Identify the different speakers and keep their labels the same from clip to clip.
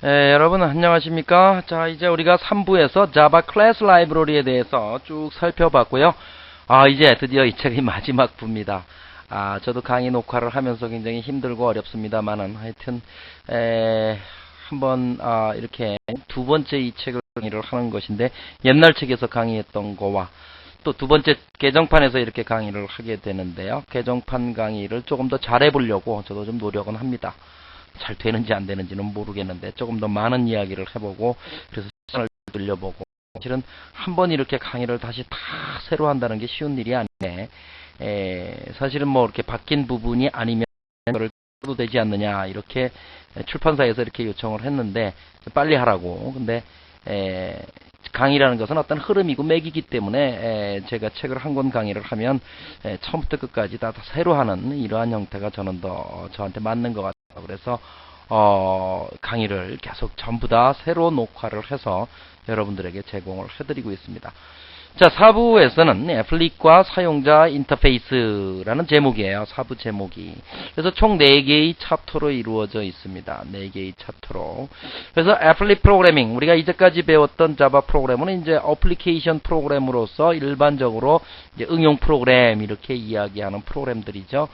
Speaker 1: 여러분 안녕하십니까? 자, 이제 우리가 3부에서 자바 클래스 라이브러리에 대해서 쭉 살펴봤고요. 이제 드디어 이 책이 마지막 부입니다. 저도 강의 녹화를 하면서 굉장히 힘들고 어렵습니다만은 하여튼 한번 이렇게 두 번째 이 책을 강의를 하는 것인데, 옛날 책에서 강의했던 거와 또 두 번째 개정판에서 이렇게 강의를 하게 되는데요. 개정판 강의를 조금 더 잘해보려고 저도 좀 노력은 합니다. 잘 되는지 안 되는지는 모르겠는데 조금 더 많은 이야기를 해보고, 그래서 시간을 들려보고, 사실은 한번 이렇게 강의를 다시 다 새로 한다는 게 쉬운 일이 아니네. 사실은 뭐 이렇게 바뀐 부분이 아니면 이거를 써도 되지 않느냐, 이렇게 출판사에서 이렇게 요청을 했는데 빨리 하라고. 근데 강의라는 것은 어떤 흐름이고 맥이기 때문에 제가 책을 한 권 강의를 하면 처음부터 끝까지 다 새로 하는 이러한 형태가 저는 더 저한테 맞는 것 같아요. 그래서 강의를 계속 전부 다 새로 녹화를 해서 여러분들에게 제공을 해드리고 있습니다. 자, 4부에서는 애플릭과 사용자 인터페이스라는 제목이에요. 4부 제목이. 그래서 총 4개의 챕터로 이루어져 있습니다. 4개의 챕터로. 그래서 애플릭 프로그래밍, 우리가 이제까지 배웠던 자바 프로그램은 이제 어플리케이션 프로그램으로서 일반적으로 이제 응용 프로그램 이렇게 이야기하는 프로그램들이죠.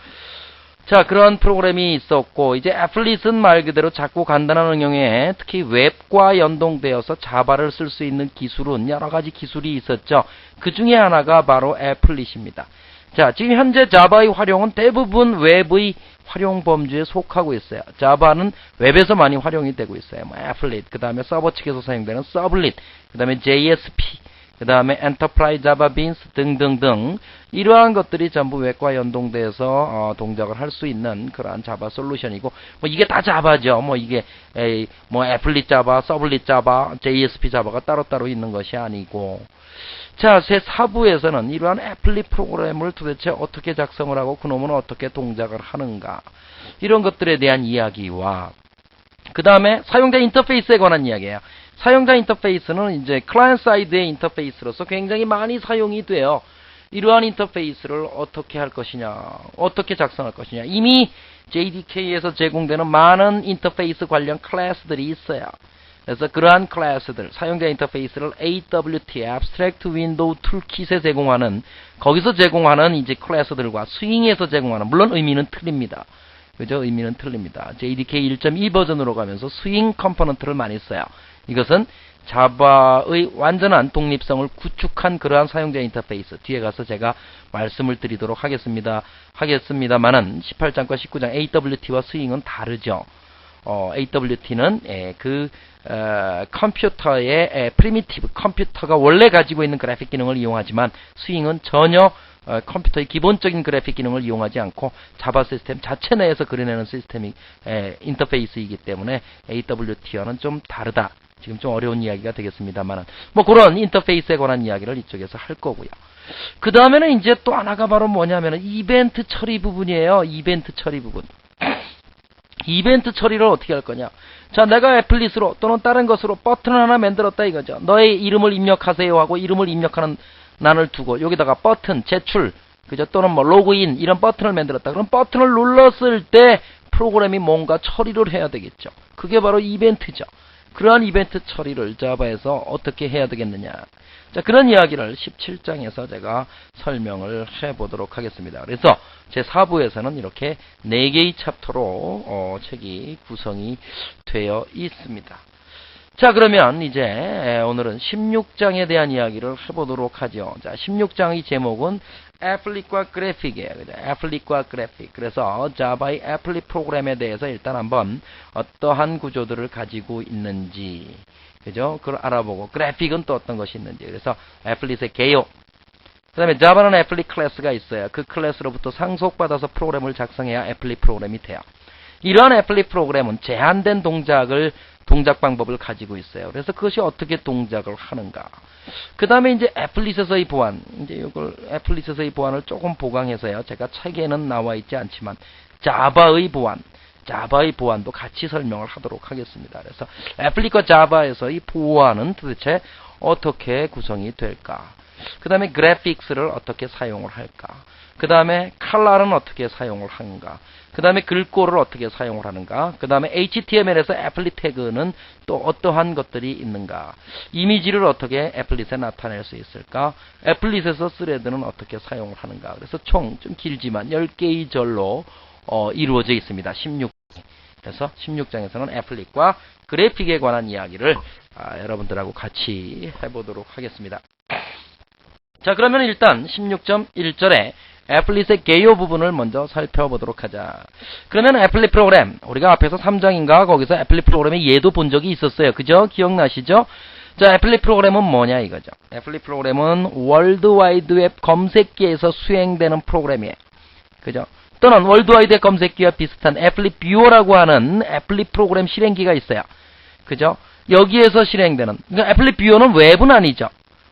Speaker 1: 자, 그런 프로그램이 있었고, 이제 애플릿은 말 그대로 작고 간단한 응용에 특히 웹과 연동되어서 자바를 쓸 수 있는 기술은 여러 가지 기술이 있었죠. 그 중에 하나가 바로 애플릿입니다. 자, 지금 현재 자바의 활용은 대부분 웹의 활용 범주에 속하고 있어요. 자바는 웹에서 많이 활용이 되고 있어요. 뭐 애플릿, 그 다음에 서버 측에서 사용되는 서블릿, 그 다음에 JSP, 그 다음에 엔터프라이즈 자바 빈스 등등등, 이러한 것들이 전부 웹과 연동돼서 동작을 할 수 있는 그러한 자바 솔루션이고, 뭐 이게 다 자바죠. 뭐 이게 뭐 애플릿 자바, 서블릿 자바, JSP 자바가 따로따로 있는 것이 아니고. 자, 제 4부에서는 이러한 애플릿 프로그램을 도대체 어떻게 작성을 하고 그놈은 어떻게 동작을 하는가, 이런 것들에 대한 이야기와 그 다음에 사용자 인터페이스에 관한 이야기예요. 사용자 인터페이스는 이제 클라이언트 사이드의 인터페이스로서 굉장히 많이 사용이 돼요. 이러한 인터페이스를 어떻게 할 것이냐, 어떻게 작성할 것이냐. 이미 JDK에서 제공되는 많은 인터페이스 관련 클래스들이 있어요. 그래서 그러한 클래스들, 사용자 인터페이스를 AWT, Abstract Window Toolkit에 제공하는, 거기서 제공하는 이제 클래스들과 스윙에서 제공하는, 물론 의미는 틀립니다. 그죠? 의미는 틀립니다. JDK 1.2 버전으로 가면서 스윙 컴포넌트를 많이 써요. 이것은 자바의 완전한 독립성을 구축한 그러한 사용자 인터페이스, 뒤에 가서 제가 말씀을 드리도록 하겠습니다만은 18장과 19장 AWT와 스윙은 다르죠. AWT는 컴퓨터의 프리미티브, 컴퓨터가 원래 가지고 있는 그래픽 기능을 이용하지만, 스윙은 전혀 컴퓨터의 기본적인 그래픽 기능을 이용하지 않고 자바 시스템 자체 내에서 그려내는 시스템이 인터페이스이기 때문에 AWT와는 좀 다르다. 지금 좀 어려운 이야기가 되겠습니다만, 뭐 그런 인터페이스에 관한 이야기를 이쪽에서 할 거고요. 그 다음에는 이제 또 하나가 바로 뭐냐면은 이벤트 처리 부분이에요. 이벤트 처리 부분. 이벤트 처리를 어떻게 할 거냐. 자, 내가 애플릿으로 또는 다른 것으로 버튼을 하나 만들었다 이거죠. 너의 이름을 입력하세요 하고 이름을 입력하는 난을 두고 여기다가 버튼, 제출, 그죠? 또는 뭐 로그인, 이런 버튼을 만들었다. 그럼 버튼을 눌렀을 때 프로그램이 뭔가 처리를 해야 되겠죠. 그게 바로 이벤트죠. 그러한 이벤트 처리를 자바에서 어떻게 해야 되겠느냐. 자, 그런 이야기를 17장에서 제가 설명을 해보도록 하겠습니다. 그래서 제 4부에서는 이렇게 4개의 챕터로 책이 구성이 되어 있습니다. 자, 그러면 이제 오늘은 16장에 대한 이야기를 해보도록 하죠. 자, 16장의 제목은 애플릿과 그래픽이에요. 그죠? 애플릿과 그래픽. 그래서 자바의 애플릿 프로그램에 대해서 일단 한번 어떠한 구조들을 가지고 있는지, 그죠? 그걸 알아보고, 그래픽은 또 어떤 것이 있는지. 그래서 애플릿의 개요. 그 다음에 자바는 애플릿 클래스가 있어요. 그 클래스로부터 상속받아서 프로그램을 작성해야 애플릿 프로그램이 돼요. 이러한 애플릿 프로그램은 제한된 동작 방법을 가지고 있어요. 그래서 그것이 어떻게 동작을 하는가. 그 다음에 이제 애플릿에서의 보안, 이제 이걸 애플릿에서의 보안을 조금 보강해서요. 제가 책에는 나와 있지 않지만 자바의 보안도 같이 설명을 하도록 하겠습니다. 그래서 애플릿과 자바에서의 보안은 도대체 어떻게 구성이 될까. 그 다음에 그래픽스를 어떻게 사용을 할까? 그 다음에 컬러는 어떻게 사용을 하는가? 그 다음에 글꼴을 어떻게 사용을 하는가? 그 다음에 HTML에서 애플릿 태그는 또 어떠한 것들이 있는가? 이미지를 어떻게 애플릿에 나타낼 수 있을까? 애플릿에서 스레드는 어떻게 사용을 하는가? 그래서 총 좀 길지만 10개의 절로 이루어져 있습니다. 16. 그래서 16장에서는 애플릿과 그래픽에 관한 이야기를 여러분들하고 같이 해보도록 하겠습니다. 자, 그러면 일단 16.1절에 애플릿의 개요 부분을 먼저 살펴보도록 하자. 그러면 애플릿 프로그램, 우리가 앞에서 3장인가 거기서 애플릿 프로그램의 예도 본 적이 있었어요. 그죠? 기억나시죠? 자, 애플릿 프로그램은 뭐냐 이거죠. 애플릿 프로그램은 월드와이드웹 검색기에서 수행되는 프로그램이에요. 그죠? 또는 월드와이드웹 검색기와 비슷한 애플릿 뷰어라고 하는 애플릿 프로그램 실행기가 있어요. 그죠? 여기에서 실행되는, 그러니까 애플릿 뷰어는 웹은 아니죠.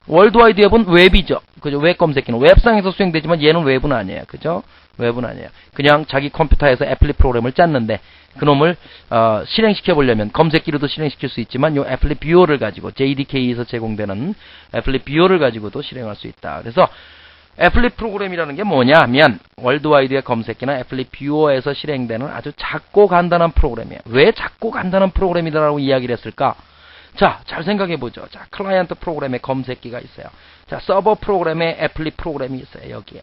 Speaker 1: 월드와이드웹은 웹이죠. 그죠? 웹 검색기는 웹상에서 수행되지만 얘는 웹은 아니에요. 그죠? 웹은 아니에요. 그냥 자기 컴퓨터에서 애플릿 프로그램을 짰는데 그놈을 실행시켜 보려면 검색기로도 실행시킬 수 있지만 요 애플릿 뷰어를 가지고 JDK에서 제공되는 애플릿 뷰어를 가지고도 실행할 수 있다. 그래서 애플릿 프로그램이라는 게 뭐냐면 월드와이드의 검색기나 애플릿 뷰어에서 실행되는 아주 작고 간단한 프로그램이에요. 왜 작고 간단한 프로그램이다라고 이야기를 했을까? 자, 잘 생각해보죠. 자, 클라이언트 프로그램의 검색기가 있어요. 자, 서버 프로그램의 애플릿 프로그램이 있어요. 여기에.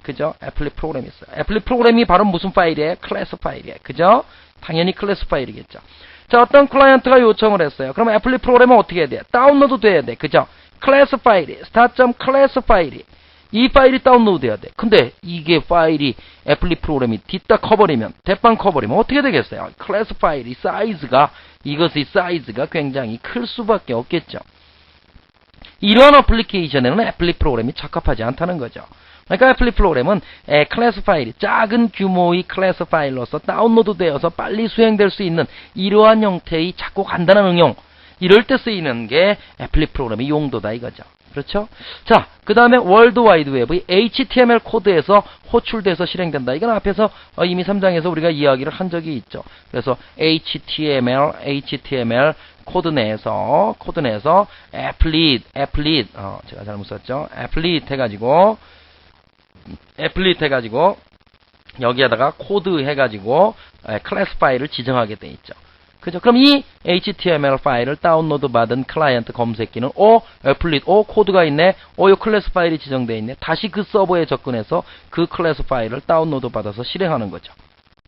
Speaker 1: 그죠? 애플릿 프로그램이 있어요. 애플릿 프로그램이 바로 무슨 파일이에요? 클래스 파일이에요. 그죠? 당연히 클래스 파일이겠죠. 자, 어떤 클라이언트가 요청을 했어요. 그러면 애플릿 프로그램은 어떻게 해야 돼요? 다운로드 돼야 돼. 그죠? 클래스 파일이, start.class 파일이. 이 파일이 다운로드 돼야 돼. 근데 이게 파일이 애플릿 프로그램이 뒤딱 커버리면, 대빵 커버리면 어떻게 되겠어요? 클래스 파일이 사이즈가, 이것의 사이즈가 굉장히 클 수밖에 없겠죠. 이러한 어플리케이션에는 애플릿 프로그램이 적합하지 않다는 거죠. 그러니까 애플릿 프로그램은 클래스 파일이 작은 규모의 클래스 파일로서 다운로드 되어서 빨리 수행될 수 있는 이러한 형태의 작고 간단한 응용, 이럴 때 쓰이는 게 애플릿 프로그램의 용도다 이거죠. 그렇죠? 자, 그 다음에 월드와이드웹의 HTML 코드에서 호출돼서 실행된다. 이건 앞에서 이미 3장에서 우리가 이야기를 한 적이 있죠. 그래서 HTML 코드 내에서 애플릿, 제가 잘못 썼죠. 애플릿 해가지고 여기에다가 코드 해가지고 클래스 파일을 지정하게 돼 있죠. 그죠? 그럼 이 HTML 파일을 다운로드 받은 클라이언트 검색기는 애플릿, 코드가 있네, 요 클래스 파일이 지정되어 있네. 다시 그 서버에 접근해서 그 클래스 파일을 다운로드 받아서 실행하는 거죠.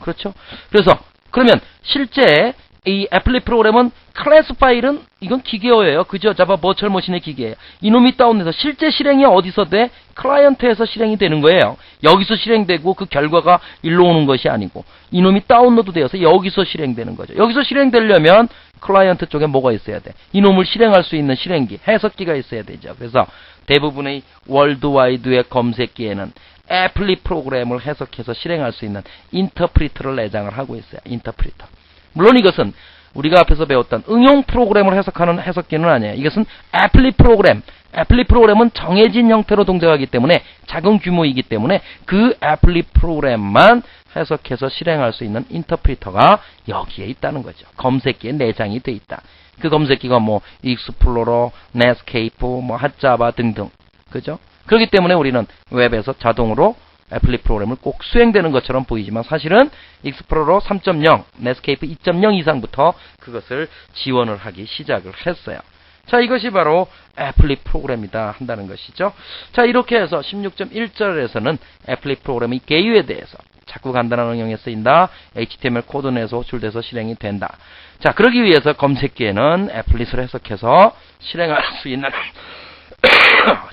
Speaker 1: 그렇죠? 그래서, 그러면 실제 이 애플릿 프로그램은 클래스 파일은 이건 기계어예요. 그죠? 자바 버추얼 머신의 기계예요. 이놈이 다운돼서 실제 실행이 어디서 돼? 클라이언트에서 실행이 되는 거예요. 여기서 실행되고 그 결과가 일로 오는 것이 아니고 이놈이 다운로드 되어서 여기서 실행되는 거죠. 여기서 실행되려면 클라이언트 쪽에 뭐가 있어야 돼? 이놈을 실행할 수 있는 실행기, 해석기가 있어야 되죠. 그래서 대부분의 월드와이드의 검색기에는 애플릿 프로그램을 해석해서 실행할 수 있는 인터프리터를 내장을 하고 있어요. 인터프리터. 물론 이것은 우리가 앞에서 배웠던 응용 프로그램을 해석하는 해석기는 아니에요. 이것은 애플릿 프로그램. 애플릿 프로그램은 정해진 형태로 동작하기 때문에 작은 규모이기 때문에 그 애플릿 프로그램만 해석해서 실행할 수 있는 인터프리터가 여기에 있다는 거죠. 검색기에 내장이 돼 있다. 그 검색기가 뭐 익스플로러, 넷스케이프, 뭐 핫자바 등등. 그죠? 그렇기 때문에 우리는 웹에서 자동으로 애플릿 프로그램을 꼭 수행되는 것처럼 보이지만 사실은 익스플로러 3.0, 넷스케이프 2.0 이상부터 그것을 지원을 하기 시작을 했어요. 자, 이것이 바로 애플릿 프로그램이다 한다는 것이죠. 자, 이렇게 해서 16.1절에서는 애플릿 프로그램의 개요에 대해서 자꾸 간단한 응용에 쓰인다. HTML 코드 내에서 호출돼서 실행이 된다. 자, 그러기 위해서 검색기에는 애플릿을 해석해서 실행할 수 있는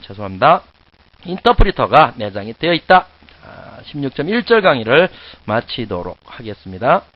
Speaker 1: 죄송합니다. 인터프리터가 내장이 되어 있다. 16.1절 강의를 마치도록 하겠습니다.